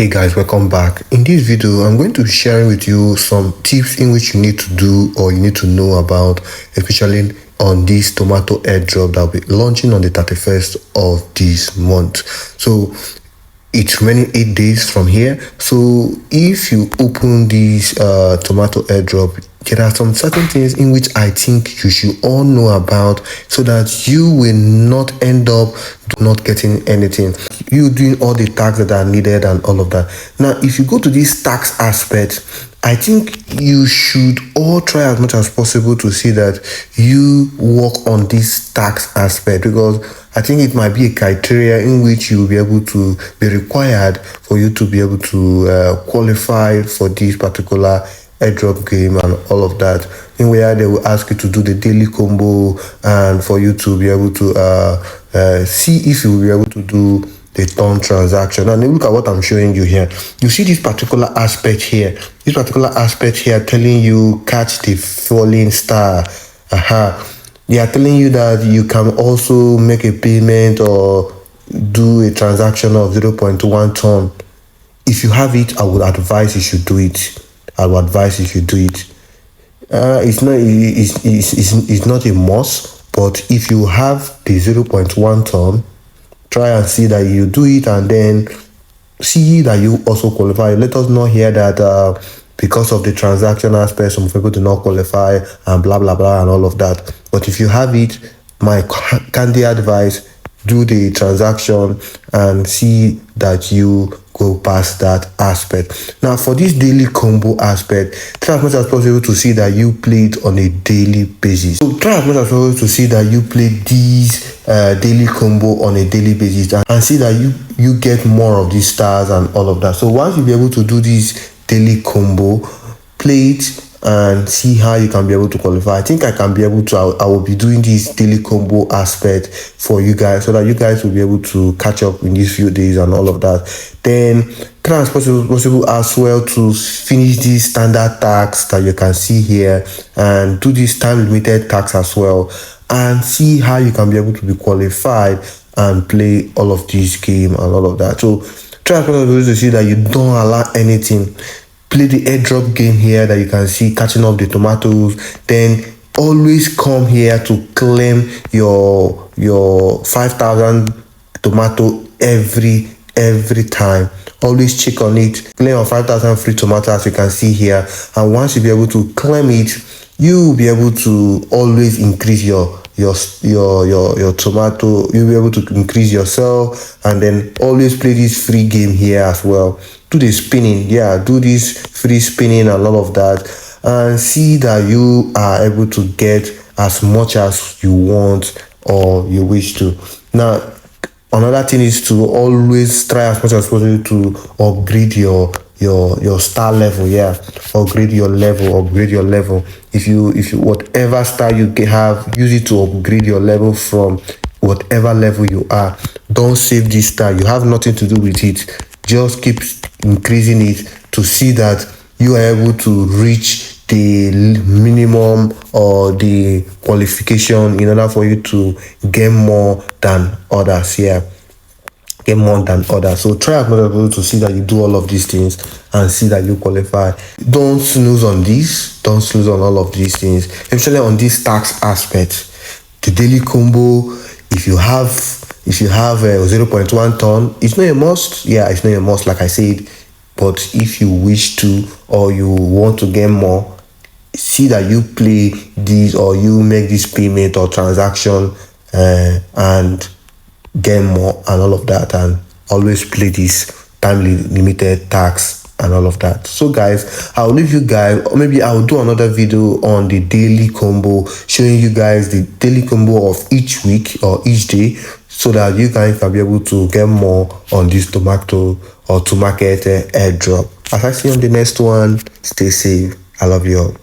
Hey guys, welcome back. In this video I'm going to be sharing with you some tips in which you need to do or you need to know about, especially on this tomato airdrop that will be launching on the 31st of this month. So it's remaining 8 days from here. So if you open this tomato airdrop, there are some certain things in which I think you should all know about, so that you will not end up not getting anything, you doing all the tasks that are needed and all of that. Now if you go to this tax aspect, I think you should all try as much as possible to see that you work on this tax aspect, because I think it might be a criteria in which you will be able to be required for you to be able to qualify for this particular airdrop game and all of that, in where they will ask you to do the daily combo and for you to be able to see if you will be able to do the turn transaction. And look at what I'm showing you here. You see this particular aspect here, telling you catch the falling star. They are telling you that you can also make a payment or do a transaction of 0.1 ton. If you have it, I would advise you should do it. It's not a must, but if you have the 0.1 ton, try and see that you do it, and then see that you also qualify. Let us not hear that because of the transaction aspect some people do not qualify and blah blah blah and all of that. But if you have it, my candy advice, do the transaction and see that you go past that aspect. Now for this daily combo aspect, try as much as possible to see that you play it on a daily basis. So try as much as possible to see that you play these daily combo on a daily basis, and see that you get more of these stars and all of that. So once you be able to do this daily combo, play it and see how you can be able to qualify. I think I can be able to, I will be doing this daily combo aspect for you guys, so that you guys will be able to catch up in these few days and all of that. Then try as possible as well to finish these standard tax that you can see here, and do this time limited tax as well, and see how you can be able to be qualified and play all of this game and all of that. So try as possible to see that you don't allow anything. Play the airdrop game here that you can see, catching up the tomatoes. Then always come here to claim your 5,000 tomato every time. Always check on it, claim your 5,000 free tomato, as you can see here. And once you be able to claim it, you will be able to always increase your tomato. You'll be able to increase yourself, and then always play this free game here as well. Do the spinning, do this free spinning and all of that, and see that you are able to get as much as you want or you wish to. Now another thing is to always try as much as possible to upgrade your star level. Upgrade your level. If you whatever star you have, use it to upgrade your level from whatever level you are. Don't save this star, you have nothing to do with it. Just keep increasing it to see that you are able to reach the minimum or the qualification in order for you to get more than others. So try as much as possible to see that you do all of these things and see that you qualify. Don't snooze on this. Don't snooze on all of these things, especially on this tax aspect. The daily combo, if you have a 0.1 ton, it's not a must. It's not a must, like I said. But if you wish to, or you want to get more, see that you play these, or you make this payment or transaction and get more and all of that, and always play this time limited tax and all of that. So guys, I'll leave you guys, or maybe I'll do another video on the daily combo, showing you guys the daily combo of each week or each day, so that you guys can be able to get more on this tomato or Tomaket airdrop. As I see you on the next one, stay safe. I love you all.